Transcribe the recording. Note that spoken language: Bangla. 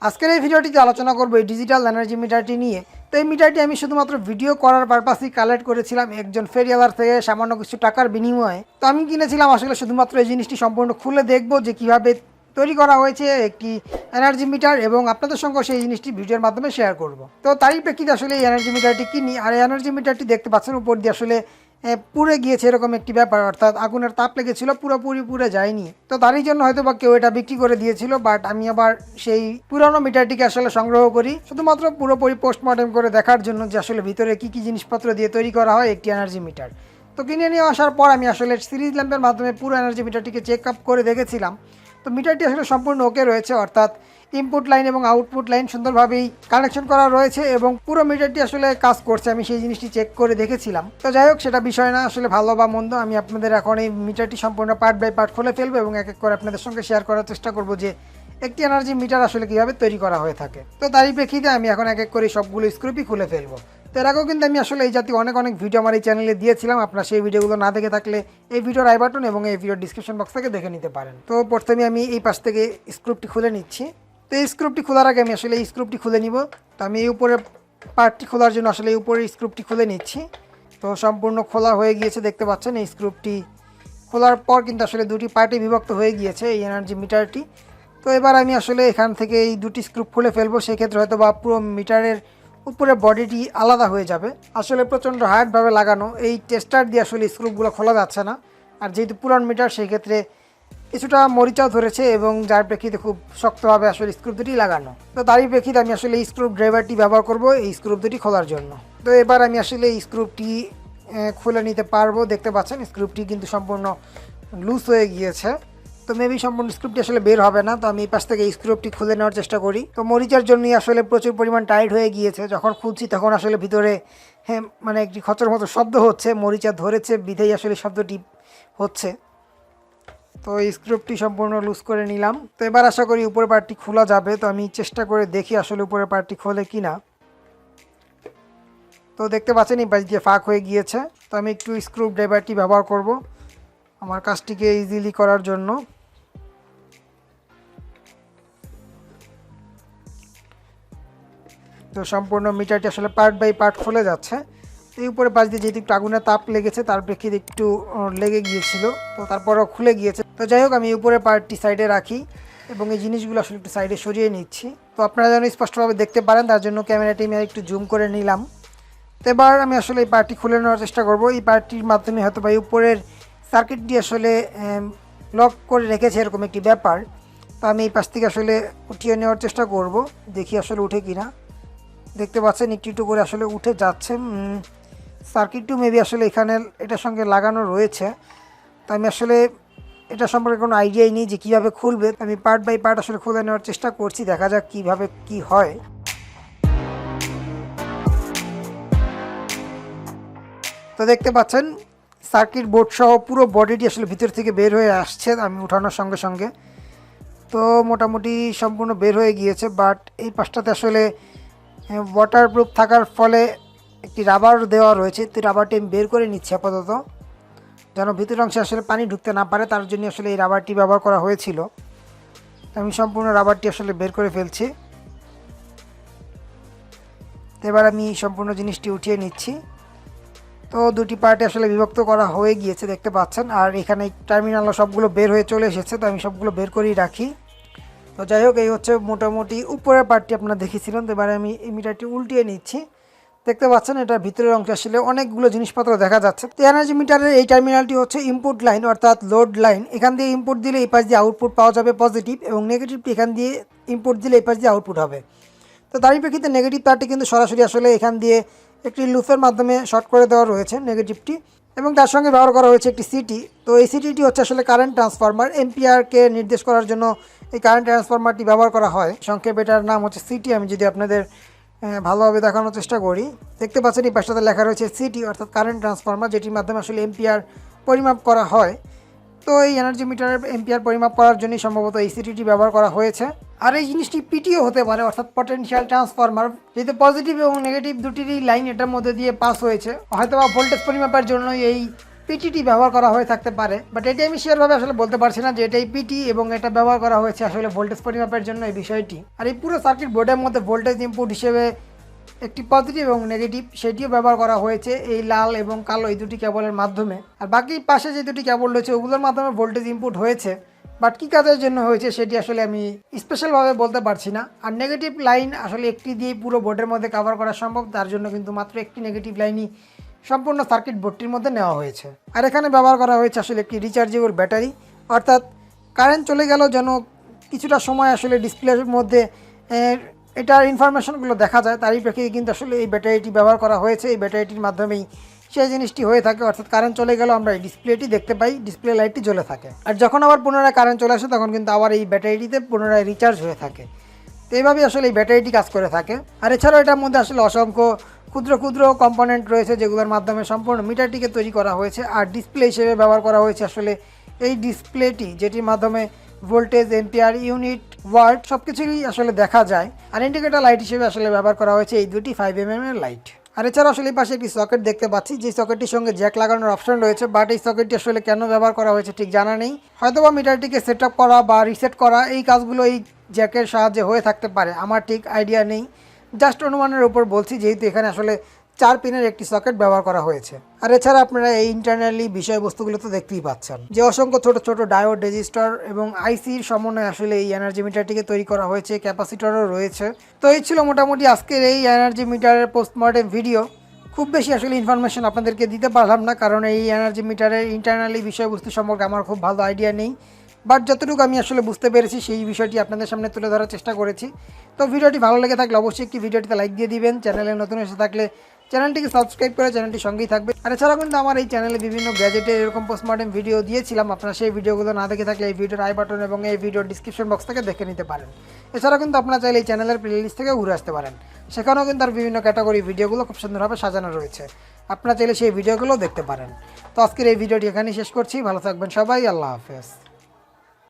আজকের এই ভিডিওটিতে আলোচনা করব এই ডিজিটাল এনার্জি মিটারটি নিয়ে। তো এই মিটারটি আমি শুধুমাত্র ভিডিও করার পারপাসেই কালেক্ট করেছিলাম একজন ফেরিওয়ালার থেকে সামান্য কিছু টাকার বিনিময়ে। তো আমি কিনেছিলাম আসলে শুধুমাত্র এই জিনিসটি সম্পূর্ণ খুলে দেখব যে কীভাবে তৈরি করা হয়েছে একটি এনার্জি মিটার, এবং আপনাদের সঙ্গে সেই জিনিসটি ভিডিওর মাধ্যমে শেয়ার করব। তো তারই প্রেক্ষিতে আসলে এই এনার্জি মিটারটি কিনি, আর এই এনার্জি মিটারটি দেখতে পাচ্ছেন উপর দিয়ে আসলে পুড়ে গিয়েছে এরকম একটি ব্যাপার, অর্থাৎ আগুনের তাপ লেগেছিল, পুরোপুরি পুড়ে যায়নি। তো তারই জন্য হয়তো বা কেউ এটা বিক্রি করে দিয়েছিল, বাট আমি আবার সেই পুরানো মিটারটিকে আসলে সংগ্রহ করি শুধুমাত্র পুরোপুরি পোস্টমর্টেম করে দেখার জন্য যে আসলে ভিতরে কী কী জিনিসপত্র দিয়ে তৈরি করা হয় একটি এনার্জি মিটার। তো কিনে নিয়ে আসার পর আমি আসলে সিরিজ ল্যাম্পের মাধ্যমে পুরো এনার্জি মিটারটিকে চেক আপ করে দেখেছিলাম। তো মিটারটি আসলে সম্পূর্ণ ওকে রয়েছে, অর্থাৎ ইনপুট লাইন এবং আউটপুট লাইন সুন্দরভাবেই কানেকশন করা রয়েছে এবং পুরো মিটারটি আসলে কাজ করছে। আমি সেই জিনিসটি চেক করে দেখেছিলাম। তো যাই হোক, সেটা বিষয় না, আসলে ভালো বা মন্দ আমি আপনাদের এখন এই মিটারটি সম্পূর্ণ পার্ট বাই পার্ট খুলে ফেলবো এবং এক এক করে আপনাদের সঙ্গে শেয়ার করার চেষ্টা করব যে একটি এনার্জি মিটার আসলে কীভাবে তৈরি করা হয়ে থাকে। তো তারই প্রেক্ষিতে আমি এখন এক এক করে সবগুলো স্ক্রুপই খুলে ফেলবো। তো এর আগেও কিন্তু আমি আসলে এই জাতীয় অনেক ভিডিও আমার এই চ্যানেলে দিয়েছিলাম। আপনারা সেই ভিডিওগুলো না দেখে থাকলে এই ভিডিওর আই বাটন এবং এই ভিডিওর ডিসক্রিপশন বক্স থেকে দেখে নিতে পারেন। তো প্রথমে আমি এই পাশ থেকে স্ক্রুপটি খুলে নিচ্ছি। তো এই স্ক্রুপটি খোলার আগে আমি আসলে এই স্ক্রুপটি খুলে নিব। তো আমি এই উপরের পার্টটি খোলার জন্য আসলে এই উপরের স্ক্রুপটি খুলে নিচ্ছি। তো সম্পূর্ণ খোলা হয়ে গিয়েছে, দেখতে পাচ্ছেন। এই স্ক্রুপটি খোলার পর কিন্তু আসলে দুটি পার্টে বিভক্ত হয়ে গিয়েছে এই এনার্জি মিটারটি। তো এবার আমি আসলে এখান থেকে এই দুটি স্ক্রুপ খুলে ফেলবো। সেক্ষেত্রে হয়তো বা পুরো মিটারের উপরে বডিটি আলাদা হয়ে যাবে। আসলে প্রচণ্ড হার্ডভাবে লাগানো এই টেস্টার দিয়ে আসলে স্ক্রুপগুলো খোলা যাচ্ছে না, আর যেহেতু পুরান মিটার সেই ক্ষেত্রে কিছুটা মরিচাও ধরেছে এবং যার প্রেক্ষিতে খুব শক্তভাবে আসলে স্ক্রুপ দুটি লাগানো। তো তারই প্রেক্ষিতে আমি আসলে এই স্ক্রুপ ড্রাইভারটি ব্যবহার করব এই স্ক্রুপ দুটি খোলার জন্য। তো এবার আমি আসলে এই স্ক্রুপটি খুলে নিতে পারবো। দেখতে পাচ্ছেন স্ক্রুপটি কিন্তু সম্পূর্ণ লুজ হয়ে গিয়েছে। তো মেবি সম্পূর্ণ স্ক্রুপটি আসলে বের হবে না। তো আমি এই পাশ থেকে এই স্ক্রুপটি খুলে নেওয়ার চেষ্টা করি। তো মরিচার জন্যই আসলে প্রচুর পরিমাণ টাইট হয়ে গিয়েছে। যখন খুলছি তখন আসলে ভিতরে মানে একটি খচর মতো শব্দ হচ্ছে, মরিচা ধরেছে বিধেই আসলে শব্দটি হচ্ছে। তো এই স্ক্রুপটি সম্পূর্ণ লুজ করে নিলাম। তো এবার আশা করি উপরের পার্টটি খোলা যাবে। তো আমি চেষ্টা করে দেখি আসলে উপরের পার্টটি খোলে কি না। তো দেখতে পাচ্ছেন এই পাশ দিয়ে ফাঁক হয়ে গিয়েছে। তো আমি একটু স্ক্রু ড্রাইভারটি ব্যবহার করব আমার কাজটিকে ইজিলি করার জন্য। তো সম্পূর্ণ মিটারটি আসলে পার্ট বাই পার্ট খুলে যাচ্ছে। এই উপরে পাশ দিয়ে যেহেতু একটু আগুনের তাপ লেগেছে তার প্রেক্ষিতে একটু লেগে গিয়েছিল, তো তারপরও খুলে গিয়েছে। তো যাই হোক, আমি উপরে পার্টটি সাইডে রাখি এবং এই জিনিসগুলো আসলে একটু সাইডে সরিয়ে নিচ্ছি। তো আপনারা যেন স্পষ্টভাবে দেখতে পারেন তার জন্য ক্যামেরাটি আমি একটু জুম করে নিলাম। তো এবার আমি আসলে এই পার্টটি খুলে নেওয়ার চেষ্টা করব। এই পার্টটির মাধ্যমে হয়তো বা উপরের সার্কিটটি আসলে লক করে রেখেছে এরকম একটি ব্যাপার। তো আমি এই পাশ থেকে আসলে উঠিয়ে নেওয়ার চেষ্টা করব, দেখি আসলে উঠে কিনা। দেখতে পাচ্ছেন একটু একটু করে আসলে উঠে যাচ্ছে। সার্কিটটিও মেবি আসলে এখানে এটার সঙ্গে লাগানো রয়েছে। তো আমি আসলে এটা সম্পর্কে কোনো আইডিয়াই নেই যে কীভাবে খুলবে। আমি পার্ট বাই পার্ট আসলে খুলে নেওয়ার চেষ্টা করছি, দেখা যাক কীভাবে কি হয়। তো দেখতে পাচ্ছেন সার্কিট বোর্ড সহ পুরো বডিটি আসলে ভিতর থেকে বের হয়ে আসছে আমি উঠানোর সঙ্গে সঙ্গে। তো মোটামুটি সম্পূর্ণ বের হয়ে গিয়েছে, বাট এই পাশটাতে আসলে ওয়াটারপ্রুফ থাকার ফলে একটি রাবার দেওয়া রয়েছে। তো রাবারটি আমি বের করে নিচ্ছি আপাতত, যেন ভিতরের অংশে আসলে পানি ঢুকতে না পারে, তার জন্য আসলে এই রাবারটি ব্যবহার করা হয়েছিল। আমি সম্পূর্ণ রাবারটি আসলে বের করে ফেলছি। এবার আমি সম্পূর্ণ জিনিসটি উঠিয়ে নিচ্ছি। তো দুটি পার্টে আসলে বিভক্ত করা হয়ে গিয়েছে দেখতে পাচ্ছেন, আর এখানে টার্মিনালও সবগুলো বের হয়ে চলে এসেছে। তো আমি সবগুলো বের করেই রাখি। তো যাই হোক, এই হচ্ছে মোটামুটি উপরের পার্টটি আপনারা দেখেছিলেন। তো এবারে আমি এই মিটারটি উল্টিয়ে নিচ্ছি। দেখতে পাচ্ছেন এটা ভিতরের অংশে আসলে অনেকগুলো জিনিসপত্র দেখা যাচ্ছে। তো এনার্জি মিটারের এই টার্মিনালটি হচ্ছে ইনপুট লাইন অর্থাৎ লোড লাইন। এখান দিয়ে ইনপুট দিলে এই পাশ দিয়ে আউটপুট পাওয়া যাবে পজিটিভ, এবং নেগেটিভটি এখান দিয়ে ইনপুট দিলে এই পাশ দিয়ে আউটপুট হবে। তো তারই প্রেক্ষিতে নেগেটিভ তারটি কিন্তু সরাসরি আসলে এখান দিয়ে একটি লুপের মাধ্যমে শর্ট করে দেওয়া রয়েছে নেগেটিভটি, এবং তার সঙ্গে ব্যবহার করা হয়েছে একটি সিটি। তো এই সিটিটি হচ্ছে আসলে কারেন্ট ট্রান্সফরমার, এম্পিয়ারকে নির্দেশ করার জন্য এই কারেন্ট ট্রান্সফরমারটি ব্যবহার করা হয়। সংক্ষেপে এটার নাম হচ্ছে সিটি। আমি যদি আপনাদের ভালোভাবে দেখানোর চেষ্টা করি, দেখতে পাচ্ছেন এই পাশটাতে লেখা রয়েছে সিটি অর্থাৎ কারেন্ট ট্রান্সফরমার, যেটির মাধ্যমে আসলে এম্পিয়ার পরিমাপ করা হয়। তো এই এনার্জি মিটারের এম্পিয়ার পরিমাপ করার জন্যই সম্ভবত এই সিটিটি ব্যবহার করা হয়েছে। আর এই জিনিসটি পিটিও হতে পারে, অর্থাৎ পটেনশিয়াল ট্রান্সফরমার, যেহেতু পজিটিভ এবং নেগেটিভ দুটিরই লাইন এটার মধ্যে দিয়ে পাস হয়েছে। হয়তো বা ভোল্টেজ পরিমাপের জন্য এই পিটিটি ব্যবহার করা হয়ে থাকতে পারে, বাট এটি আমি শিওরভাবে আসলে বলতে পারছি না যে এটাই পিটি এবং এটা ব্যবহার করা হয়েছে আসলে ভোল্টেজ পরিমাপের জন্য এই বিষয়টি। আর এই পুরো সার্কিট বোর্ডের মধ্যে ভোল্টেজ ইনপুট হিসেবে একটি পজিটিভ এবং নেগেটিভ সেটিও ব্যবহার করা হয়েছে এই লাল এবং কালো এই দুটি কেবলের মাধ্যমে। আর বাকি পাশে যে দুটি কেবল রয়েছে ওগুলোর মাধ্যমে ভোল্টেজ ইনপুট হয়েছে, বাট কী কাজের জন্য হয়েছে সেটি আসলে আমি স্পেশালভাবে বলতে পারছি না। আর নেগেটিভ লাইন আসলে একটি দিয়ে পুরো বোর্ডের মধ্যে কভার করা সম্ভব, তার জন্য কিন্তু মাত্র একটি নেগেটিভ লাইনই সম্পূর্ণ সার্কিট বোর্ডটির মধ্যে নেওয়া হয়েছে। আর এখানে ব্যবহার করা হয়েছে আসলে একটি রিচার্জেবল ব্যাটারি, অর্থাৎ কারেন্ট চলে গেল যেন কিছুটা সময় আসলে ডিসপ্লের মধ্যে এটার ইনফরমেশনগুলো দেখা যায়, তারই প্রেক্ষিতে কিন্তু আসলে এই ব্যাটারিটি ব্যবহার করা হয়েছে। এই ব্যাটারিটির মাধ্যমেই সেই জিনিসটি হয়ে থাকে, অর্থাৎ কারেন্ট চলে গেল আমরা এই ডিসপ্লেটি দেখতে পাই, ডিসপ্লে লাইটটি জ্বলে থাকে। আর যখন আবার পুনরায় কারেন্ট চলে আসে তখন কিন্তু আবার এই ব্যাটারিটিতে পুনরায় রিচার্জ হয়ে থাকে। তো এইভাবেই আসলে এই ব্যাটারিটি কাজ করে থাকে। আর এছাড়াও এটার মধ্যে আসলে অসংখ্য ক্ষুদ্র ক্ষুদ্র কম্পোনেন্ট রয়েছে যেগুলোর মাধ্যমে সম্পূর্ণ মিটারটিকে তৈরি করা হয়েছে। আর ডিসপ্লে হিসেবে ব্যবহার করা হয়েছে আসলে এই ডিসপ্লেটি, যেটির মাধ্যমে ভোল্টেজ, এম্পিয়ার, ইউনিট, ওয়াট সব কিছুই আসলে দেখা যায়। আর ইন্ডিকেটর লাইট হিসেবে আসলে ব্যবহার করা হয়েছে এই দুটি 5mm এর লাইট। আর এছাড়া আসলে এই পাশে একটি সকেট দেখতে পাচ্ছি, যে সকেটটির সঙ্গে জ্যাক লাগানোর অপশন রয়েছে, বাট এই সকেটটি আসলে কেন ব্যবহার করা হয়েছে ঠিক জানা নেই। হয়তোবা মিটারটিকে সেট আপ করা বা রিসেট করা এই কাজগুলো এই জ্যাকের সাহায্যে হয়ে থাকতে পারে, আমার ঠিক আইডিয়া নেই, জাস্ট অনুমানের উপর বলছি, যেহেতু এখানে আসলে 4 পিনের একটি সকেট ব্যবহার করা হয়েছে। আর এছাড়া আপনারা এই ইন্টারনালি বিষয়বস্তুগুলো তো দেখতেই পাচ্ছেন যে অসংখ্য ছোট ছোট ডায়োড, রেজিস্টার এবং আইসির সমন্বয়ে আসলে এই এনার্জি মিটারটিকে তৈরি করা হয়েছে, ক্যাপাসিটরও রয়েছে। তো এই ছিল মোটামুটি আজকের এই এনার্জি মিটারের পোস্টমর্টেম ভিডিও। খুব বেশি আসলে ইনফরমেশন আপনাদেরকে দিতে পারলাম না, কারণ এই এনার্জি মিটারের ইন্টারনালি বিষয়বস্তু সম্পর্কে আমার খুব ভালো আইডিয়া নেই, বাট যতটুকু আমি আসলে বুঝতে পেরেছি সেই বিষয়টি আপনাদের সামনে তুলে ধরার চেষ্টা করেছি। তো ভিডিওটি ভালো লেগে থাকলে অবশ্যই একটি ভিডিওটিতে লাইক দিয়ে দিবেন, চ্যানেলে নতুন এসে থাকলে চ্যানেলটিকে সাবস্ক্রাইব করে চ্যানেলটি সঙ্গেই থাকবে। আর এছাড়াও কিন্তু আমার এই চ্যানেলে বিভিন্ন গ্যাজেটের এরকম পোস্টমর্টেম ভিডিও দিয়েছিলাম, আপনারা সেই ভিডিওগুলো না দেখে থাকলে এই ভিডিওর আই বাটন এবং এই ভিডিওর ডিসক্রিপশন বক্স থেকে দেখে নিতে পারেন। এছাড়াও কিন্তু আপনারা চাইলে এই চ্যানেলের প্লেলিস্ট থেকে ঘুরে আসতে পারেন, সেখানেও কিন্তু আর বিভিন্ন ক্যাটাগরি ভিডিওগুলো খুব সুন্দরভাবে সাজানো রয়েছে, আপনারা চাইলে সেই ভিডিওগুলো দেখতে পারেন। তো আজকের এই ভিডিওটি এখানেই শেষ করছি, ভালো থাকবেন সবাই, আল্লাহ হাফেজ।